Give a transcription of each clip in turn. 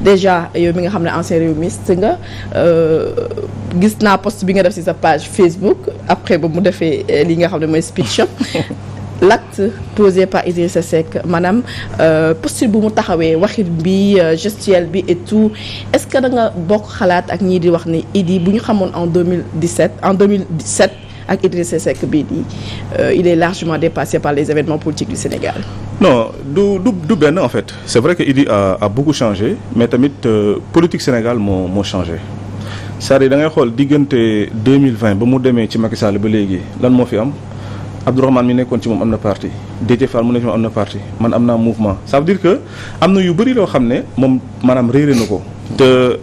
déjà yow mi nga xam ne ancien réewmiste nga gis naa post bi nga def ci sa page Facebook après ba mu defee li nga xam ne mooy speech l'acte posé par Idrissa Seck maanaam posture bu mu taxawee waxit bi gestuelle bi et tout est-ce que da nga bokk xalaat ak ñii di wax ni Idi bu ñu xamoon en 2017 ak Idrissa Seck bii di il est largement dépassé par les événements politiques du Sénégal. Non du benn en fait c'est vrai que Idi a beaucoup changé mais tamit politique Sénégal moo changé c'est-à-dire da ngay xool diggante 2020 ba mu demee ci Macky Sall ba léegi lan moo fi am. Abdourahmane mi nekkoon ci moom am na parti Déthié Fall mu nekk ci moom am na parti man am naa mouvement ça veut dire que am na yu bëri loo xam ne moom maanaam réeré na ko te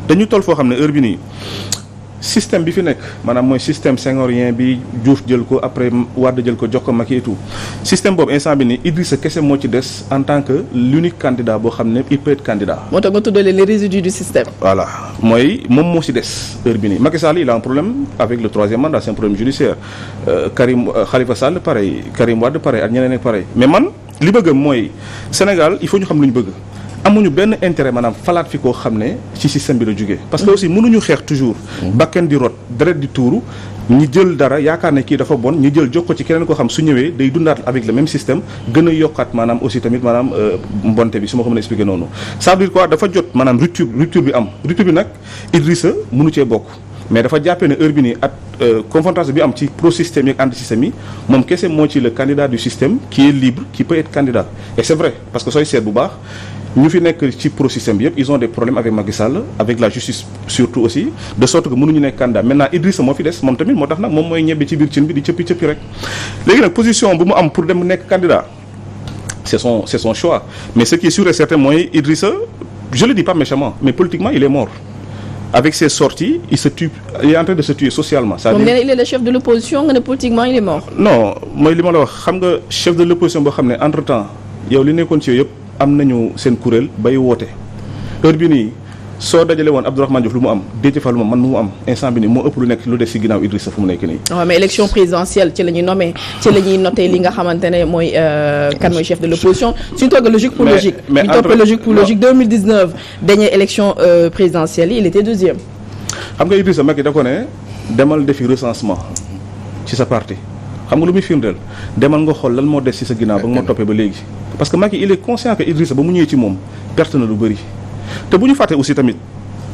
dañu toll foo xam ne heure bi nii système bi fi nekk maanaam mooy système senghorien bi Diouf jël ko après Wade jël ko jox ko Macky et tout système boobu instant bi nii Idrissa kese moo ci des en tant que l'unique candidat boo xam ne il peut être candidat. moo tax nga tuddee les résidus du système. voilà mooy moom moo ci des heure bi nii Macky Sall il a un problème avec le troisième mandat c'est un problème judiciaire Khalifa Sall pareil Karim Wade pareil ak ñeneen ak pareil mais man li bëgg mooy Sénégal il faut ñu xam lu ñu bëgg. amuñu benn intérêt maanaam falaat fi koo xam ne ci système bi la jógee parce que aussi mënuñu xeex toujours bakken di rot deret di tuuru ñi jël dara yaakaar ne kii dafa bon ñi jël jox ko ci keneen koo xam su ñëwee day dundaat avec le même système gën a yokkaat maanaam aussi tamit maanaam mbonte bi su ma ko mën a expliquer noonu ça veut dire quoi dafa jot maanaam rupture bi am rupture bi nag Idrissa mënu cee bokk mais dafa jàppee ne heure bi nii at confrontation bi am ci pro système yi ak anti système yi moom kese moo ci le candidat du système qui est libre qui peut être candidat et c'est vrai parce que sooy seet bu baax ñu fi nekk ci pro-système bi yëpp ils ont des problèmes avec Macky Sall avec la justice surtout aussi de sorte que mënuñu nekk candidat maintenant Idrissa moo fi des moom tamit moo tax nag moom mooy ñebbe ci biir cin bi di cëppi rek léegi nag position bu mu am pour dem nekk candidat c'est son choix mais ce qui est sûr et certain mooy Idrissa je le dis pas méchamment mais politiquement il est mort avec ses sorties il est en train de se tuer socialement. c'est-à-dire il est le chef de l'opposition nga ne politiquement il est mort. non mooy li ma la wax xam nga chef de l'opposition boo xam ne entre temps yow li nekkoon ci yow yëpp am nañu seen kuréel bay woote heure bi nii soo dajale woon Abdourahmane Diouf lu mu am Déthié Fall lu mu am man mu am instant bi nii moo ëpp lu nekk lu des ci ginnaaw Idrissa fu mu nekk nii. waaw mais élection présidentielle ci la ñuy nommé ci la ñuy noté li nga xamante ne mooy kan mooy chef de l'opposition suñu toog logique pour logique. mais entre logique pour logique 2019 dernière élection présidentielle yi il était deuxième. xam nga Idrissa Macky da ko ne demal defi recensement ci sa parti xam nga lu muy firndeel demal nga xool lan moo des ci sa ginnaaw ba nga ma toppee ba léegi. parce que Macky il est conscient que Idrissa ba mu ñëwee ci moom perte na lu bëri te bu ñu fàtte aussi tamit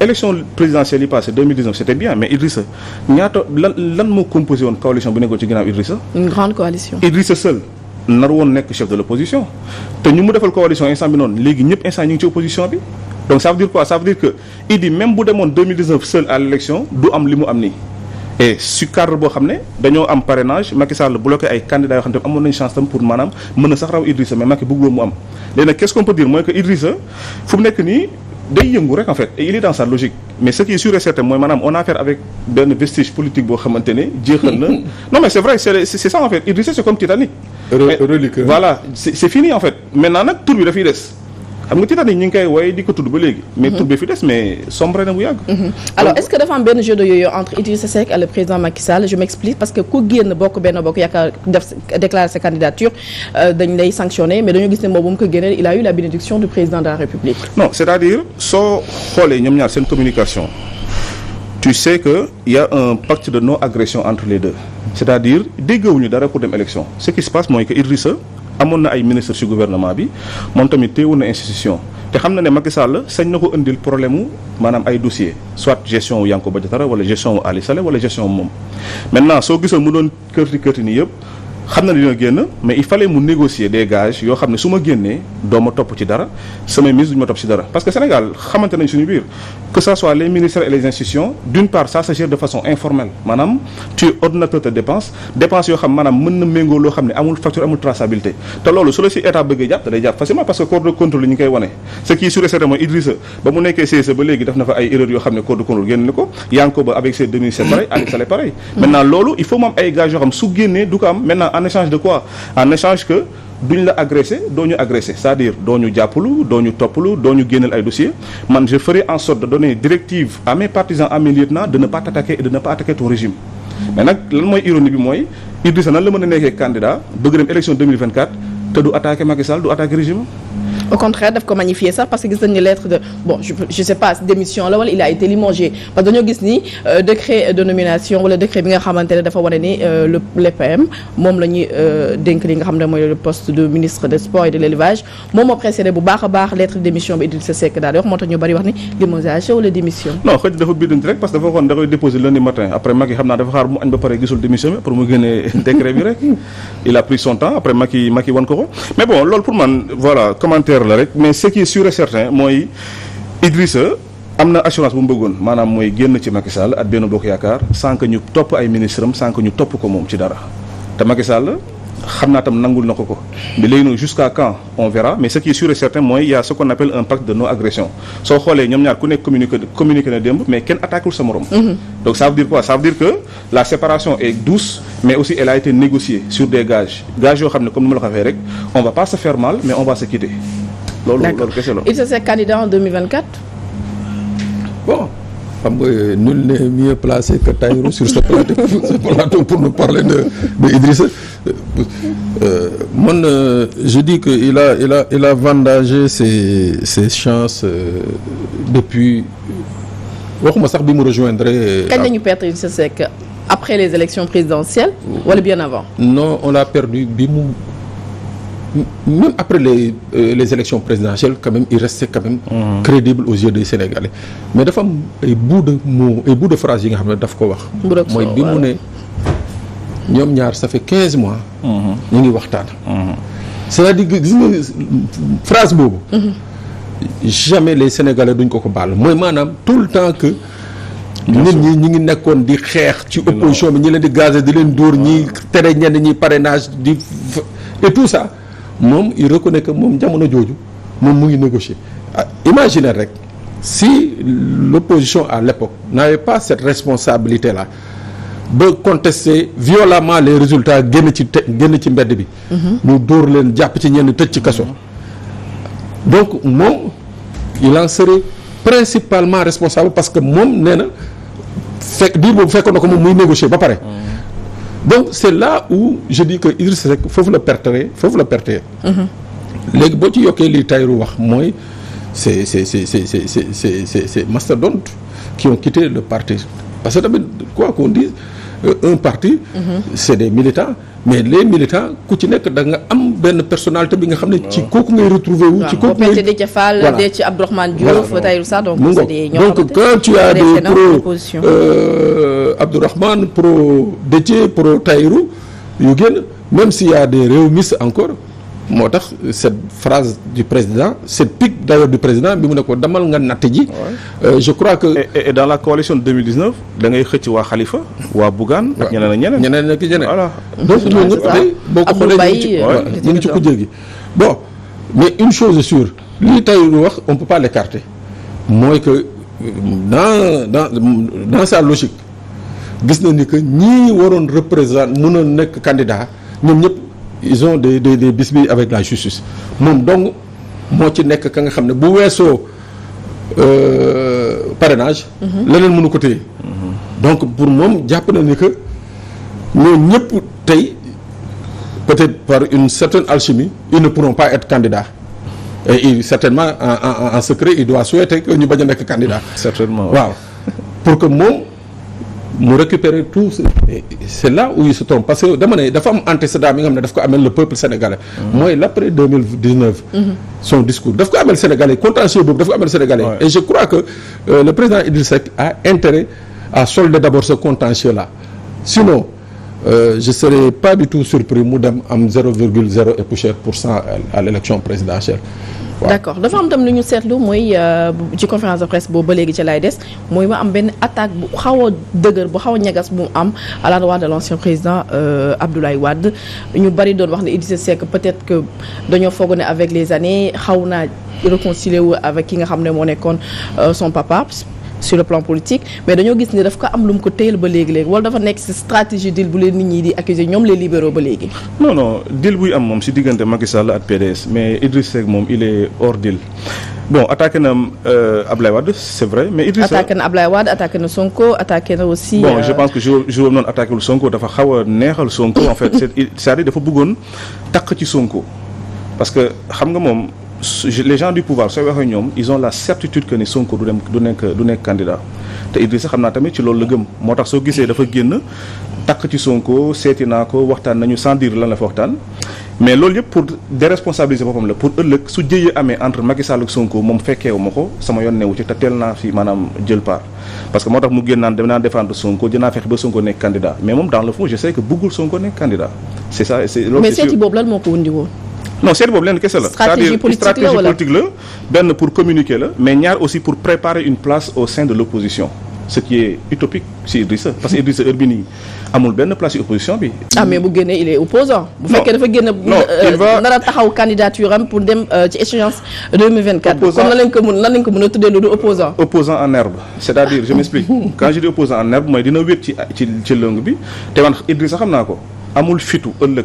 élection présidentielle yi passé 2019 c'était bien mais Idrissa ñaata lan moo composé woon coalition bu nekkoon ci ginnaaw Idrissa. une grande coalition. Idrissa seul nar woon nekk chef de l'opposition te ñu mu defal coalition instant bi noonu léegi ñëpp instant ñu ngi ci opposition bi donc ça veut dire quoi ça veut dire que Idi même bu demoon 2019 seul à l'élection du am li mu am nii. et su cadre boo xam ne dañoo am parrainage Macky Sall bloqué ay candidats yoo xam ne amoon nañu chance tam pour maanaam mën a sax raw Idrissa mais Macky bëgg mu am léegi nag qu'est-ce qu'on peut dire mooy que Idrissa fu mu nekk nii day yëngu rek en fait et il est dans sa logique mais ce qui est sûr et certain mooy maanaam on a affaire avec benn vestige politique boo xamante ne jeexal na non mais c'est vrai c'est ça en fait Idrissa c'est comme Titanic. reliquat voilà c'est fini en fait maintenant nag tur bi dafay des. xam nga Titanic ñu ngi koy woy di ko tudd ba léegi. mais tur bi fi des mais sombre na bu yàgg. alors est-ce que dafa am benn jeu de yo-yo entre Idrissa Seck et le président Macky Sall je m'explique parce que ku génn bokk yaakaar def déclarer sa candidature dañ lay sanctionner mais dañoo gis ne moom bu mu ko génnee il a eu la bénédiction du président de la République. non c'est-à-dire soo xoolee ñoom ñaar seen communication tu sais que il y a un pacte de non-agression entre les deux c'est-à-dire déggawuñu dara pour dem élection ce qui se passe mooy que Idrissa amoon na ay ministre ci gouvernement bi moom tamit teewoon na institution te xam na ne Macky Sall sañ na ko indil problème mu maanaam ay dossier soit gestion wu Yankhoba Diattara wala gestion wu Ali Saleh wala gestion wu moom maintenant soo gisoon mu doon kërti nii yëpp xam na dina génn mais il fallait mu négocier des gages yoo xam ne su ma génnee doo ma topp ci dara samay ministres duñu ma topp ci dara parce que Sénégal xamante nañ suñu biir que ça soit les ministères et les institutions d'une part ça se gère de façon informelle maanaam tu es ordonnateur de dépenses yoo xam maanaam mën na méngoo loo xam ne amul facture amul traçabilité te loolu su la si état bëggee jàpp da day jàpp facilement parce que corps de contrôle yi ñu koy wane ce qui est sûr et certain mooy Idrissa ba mu nekkee CSE ba léegi def na fa ay erreurs yoo xam ne corps de contrôle génn na ko Yankhoba avec ses demi-ministères pareil Ali Saleh pareil maintenant loolu il faut mu am ay gages yoo xam su génnee du ko am maintenant en échange de quoi en échange que duñ la agressé doo ñu agressé c'est-à-dire doo ñu jàppalu doo ñu toppalu doo ñu génneel ay dossiers man je ferai en sorte de donner directive à mes partisans à mes lieutenants de ne pas t'attaquer et de ne pas attaquer ton régime mais nag lan mooy ironie bi mooy Idrissa nan la mën a nekkee candidat bëgg dem élection 2024 te du attaquer Macky Sall du attaquer régime au contraire daf ko magnifier sax parce que gis nañu ni lettre de bon je sais pas démission la wala il a été limogé parce que dañoo gis ni décret de nomination wala décret bi nga xamante ne dafa wane ni l'EPM moom la ñuy dénk li nga xam ne mooy le poste de ministre des sports et de l'élevage moom moo précédé bu baax a baax lettre de démission bi Idrissa Seck daal di wax moo tax ñu bari wax ni limogeage wala démission. non xëy dafa biddanti rek parce que dafa waxoon da koy déposer lundi matin après Macky xam naa dafa xaar mu añ ba pare gisul démission bi pour mu génnee décret bi rek il a pris son temps après Macky wan ko mais bon loolu pour man voilà commentaire la rek mais ce qui est sûr et certain mooy Idrissa am na assurance bu mu bëggoon maanaam mooy génn ci Macky Sall ak Benno Bokk Yaakaar sans que ñu topp ay ministres am sans que ñu topp ko moom ci dara te Macky Sall xam naa tam nangul na ko mais léegi nag jusqu'à quand on verra mais ce qui est sûr et certain mooy il y a ce qu'on appelle un pacte de non agression soo xoolee ñoom ñaar ku nekk communiqué na démb mais kenn attaquewul sa morom. donc ça veut dire quoi ça veut dire que la séparation est douce mais aussi elle a été négociée sur des gages yoo xam ne comme ni ma la ko waxee rek on va pas se faire mal mais on va se quitter. loolu kese la. Il se fait candidat en 2024. bon xam nga nul n'est mieux placé que Tahirou sur ce plateau pour nous parler de Idrissa man je dis que il a vendangé ses chances depuis waxuma sax bi mu rejoindre. kañ la ñu perdre Idrissa Seck après les élections présidentielles wala bien avant. non on l'a perdu bi mu. Même après les élections présidentielles quand même il restait quand même crédible aux yeux des Sénégalais mais dafa am ay bout de mots ay bout de phrase yi nga xam ne daf ko wax mooy bi mu ne ñoom ñaar ça fait 15 mois ñu ngi waxtaan c'est-à-dire que gis nga phrase boobu jamais les Sénégalais duñ ko baal mooy maanaam tout le temps que nit ñi ñi ngi nekkoon di xeex ci opposition bi ñi leen di gazer di leen dóor ñi tere ñenn ñi parrainage di et tout ça moom il reconnaît que moom jamono jooju moom mu ngi négocier imaginez rek si l'opposition à l'époque n'avait pas cette responsabilité là ba contester violemment les résultats génn ci mbedd bi ñu dóor leen jàpp ci ñenn tëj ci kaso donc moom il en serait principalement responsable parce que moom nee na diir boobu fekkoon na ko moom muy négocier ba pare donc c'est là où je dis que Idrissa Seck foofu la perte léegi boo ci yokkee li Tahirou wax mooy c'est mastodontes qui ont quitté le parti parce que tamit quoi qu'on dise un parti c'est des militants mais les militants ku ci nekk da nga am benn personnalité bi nga xam ne ci kooku ngay retrouver wu ci kooku ngay Déthié Fall Déthié Abdourahmane Diouf Tahirou Sarr donc c'est des donc quand tu as des pro Abdourahmane pro Déthié pro Tahirou yu génn même s'il y a des réumistes encore moo tax cette phrase du président cette pique d'ailleurs du président bi mu ne ko demal nga natt ji je crois que et dans la coalition de 2019 da ngay xëcc waa Khalifa waa Bougane ak ñeneen ak ñeneen voilà donc ñooñu ñëpp tey boo ko xoolee ñu ngi ci kujje gi bon mais une chose est sûre lii tey lu wax on peut pas l'écarter mooy que dans sa logique gis na ni que ñii waroon représenter mënoon nekk candidat ñoom ñëpp ils ont des bisbilles avec la justice moom donc moo ci nekk ka nga xam ne bu weesoo parrainage leneen mënu ko téye donc pour moom jàpp na ni que ñooñu ñëpp tey peut-être par une certaine alchimie ils ne pourront pas être candidats et certainement en secret il doit souhaiter que ñu bañ a nekk candidat certainement waaw pour que moom mu récupérer tout c'est là où il se trompe parce que dama ne dafa am antécédent bi nga xam ne daf ko amel le peuple sénégalais mooy l'après 2019 son discours daf ko amel sénégalais contentieux boobu daf ko amel sénégalais et je crois que le président Idrissa Seck a intérêt à solder d'abord ce contentieux là sinon je serais pas du tout surpris mu dem am 0,0 et poussière % à l'élection présidentielle. waaw d'accord dafa am tam lu ñu seetlu mooy ci conférence de presse boobu ba léegi ci lay des mooy ma am benn attaque bu xaw a dëgër bu xaw a ñagas bu mu am à l'endroit de l'ancien président Abdoulaye Wade ñu bari doon wax ne Idrissa Seck peut-être que dañoo foog ne avec les années xaw naa réconcilier wu avec ki nga xam ne moo nekkoon son papa sur le plan politique mais dañoo gis ne daf ko am lu mu ko téyel ba léegi-léegi wala dafa nekk ci stratégie deal bu leen nit ñi di accuser ñoom les libéraux ba léegi. non deal buy am moom ci diggante Macky Sall ak PDS mais Idrissa Seck moom il est hors deal bon attaqué na Ablaye Wade c'est vrai mais Idrissa attaqué na Ablaye Wade attaqué na Sonko attaqué na aussi. bon je pense que jour noonu attaqué wul Sonko dafa xaw a neexal Sonko en fait c'est-à-dire dafa bëggoon takk ci Sonko parce que xam nga moom les gens du pouvoir sooy waxee ñoom ils ont la certitude que ni Sonko du nekk candidat te Idrissa xam naa tamit ci loolu la gëm moo tax soo gisee dafa génn takk ci Sonko seeti naa ko waxtaan nañu sans dire lan la fa waxtaan mais loolu yëpp pour déresponsabiliser boppam la pour ëllëg su jëyee amee entre Macky Sall ak Sonko moom fekkeewu ma ko sama yoon newu ci te teel naa fi maanaam jël part parce que moo tax mu génn naan dem naa défendre Sonko dinaa fexe ba Sonko nekk candidat mais moom dans le fond je sais que bëggul Sonko nekk candidat c'est ça loolu mais seeti boobu lan moo ko wundi woon non seeti boobu leen kese la stratégie politique la benn pour communiquer la mais ñaar aussi pour préparer une place au sein de l'opposition ce qui est utopique si Idrissa parce que Idrissa heure bi nii amul benn place ci opposition bi. mais bu génnee il est opposant bu fekkee dafa génn nar a taxaw candidature am pour dem ci échéance 2024 kon nan lañ ko mën a tuddee lu du opposant en herbe c'est-à-dire je m'explique quand je dis opposant en herbe mooy dina wéet ci lëng bi te man Idrissa xam naa ko amul fitu ëllëg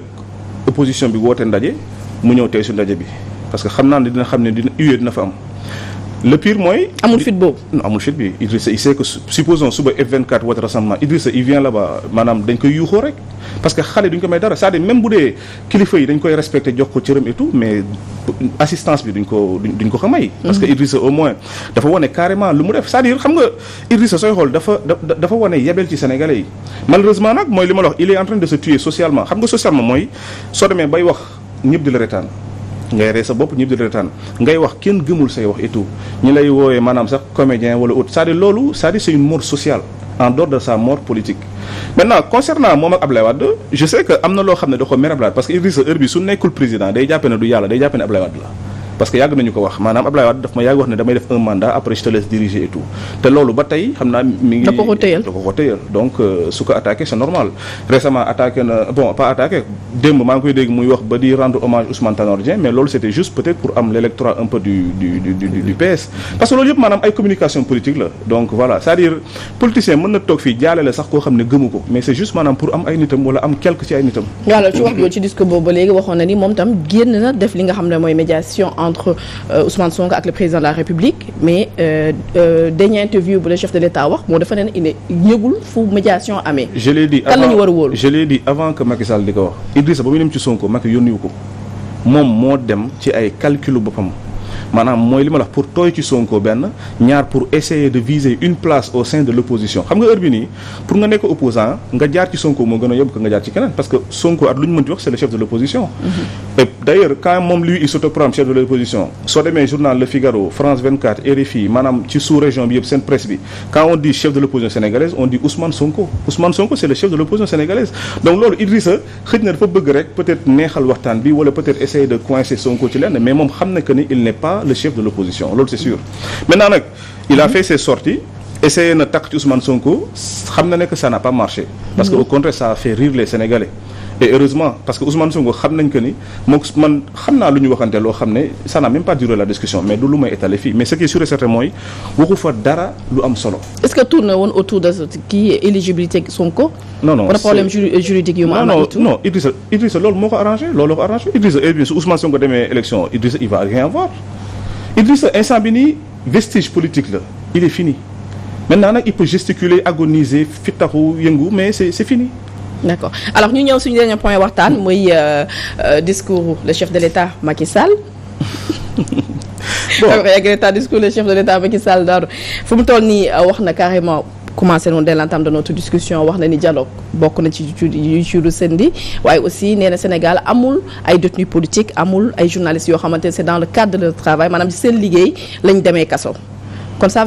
opposition bi woote ndaje mu ñëw tey su ndaje bi parce que xam naa ne dina xam ne dina fa am le pire mooy. amul fit boobu. non amul fit bi Idrissa il sait que supposons suba F24 woote rassemblement Idrissa il vient là-bas maanaam dañ koy yuuxoo rek parce que xale duñ ko may dara c'est-à-dire même bu dee kilifa yi dañ koy respecté jox ko cëram et tout mais assistance bi duñ ko may. parce que Idrissa au moins dafa wane carrément lu mu def c'est-à-dire xam nga Idrissa sooy xool dafa wane yebel ci sénégalais yi malheureusement nag mooy li ma la wax il est en train de se tuer socialement xam nga socialement mooy soo demee bay wax ñëpp di la retaan ngay ree sa bopp ñëpp di retaan ngay wax kenn gëmul say wax et tout ñi lay woowee maanaam sax comédien wala autre c'est-à-dire loolu c'est-à-dire c'est une mort sociale en dehors de sa mort politique. maintenant concernant moom ak Ablaye Wade je sais que am na loo xam ne da ko mer Ablaye Wade parce que Idrissa heure bi su nekkul président day jàppe ne du yàlla day jàppe ne Ablaye Wade la parce que yàgg nañu ko wax maanaam Ablaye Wade daf ma yàgg wax ne damay def un mandat après je te laisse diriger et tout te loolu ba tey xam naa mi ngi da ko ko tëyal donc su ko attaqué c'est normal récemment attaqué na bon pas attaqué démb maa ngi koy dégg muy wax ba di rendre hommage Ousmane Tanor Dieng mais loolu c'était juste peut-être pour am l'électorat un peu du PS parce que loolu yëpp maanaam ay communication politique la donc voilà c'est-à-dire politicien mën na toog fii jaale la sax koo xam ne gëmu ko mais c'est juste maanaam pour am ay nitam wala am quelque ci ay nitam yàlla ci wax ci discours boobu ba léegi waxoon na ni moom tam génn na def li nga xam ne mooy médiation entre Ousmane Sonko ak le président de la République mais dernière interview bu le chef de l'État wax moo dafa ne il yëgul fu médiation amee. je l'ai dit kan la ñu war a wóolu je l'ai dit avant que Macky Sall di ko wax Idrissa ba muy dem ci Sonko Macky yónniwu ko moom moo dem ci ay calculu boppam maanaam mooy li ma la wax pour tooy ci Sonko benn ñaar pour essayer de viser une place au sein de l'opposition xam nga heure bi nii pour nga nekk opposant nga jaar ci Sonko moo gën a yóbbu que nga jaar ci keneen parce que Sonko at lu ñu mën di wax c'est le chef de l'opposition et d'ailleurs quand moom lui il s'autoproclame chef de l'opposition soo demee journal Le Figaro France 24 RFI maanaam ci sous-région bi yëpp seen presse bi quand on dit chef de l'opposition sénégalaise on dit Ousmane Sonko c'est le chef de l'opposition sénégalaise donc loolu Idrissa xëj na dafa bëgg rek peut-être neexal waxtaan bi wala peut-être essayer de coincer Sonko ci lenn mais moom xam na que ni il n'est pas le chef de l'opposition loolu c'est sûr maintenant nag il a fait ses sorties essayé na takk ci Ousmane Sonko xam na ne que ça n'a pas marché parce que au contraire ça a fait rire les Sénégalais et heureusement parce que Ousmane Sonko xam nañ que ni moom man xam naa lu ñu waxante loo xam ne ça n'a même pas duré la discussion mais du lu may étaler fii mais ce qui est sûr et certain mooy waxu fa dara lu am solo. est-ce que tourne woon autour de kii éligibilité Sonko. non wala problème juridique yu mu am ak non Idrissa loolu moo ko arrangé loolu ko arrangé Idrissa su Ousmane Sonko demee élection Idrissa il va rien avoir Idrissa instant bi nii vestige politique la il est fini maintenant nag il peut gesticuler agoniser fittaxu yëngu mais c'est fini. D'accord alors ñu ñëw suñu dernier point waxtaan muy discours le chef de l'État Macky Sall. bon discours le chef de l'État Macky Sall daal fu mu toll nii wax na carrément commencé noonu dès l'entame de notre discussion wax na ni dialogue bokk na ci yu sendi waaye aussi nee na Sénégal amul ay détenus politiques amul ay journalistes yoo xamante ne c'est dans le cadre de leur travail maanaam ci seen liggéey lañ demee kaso kon ça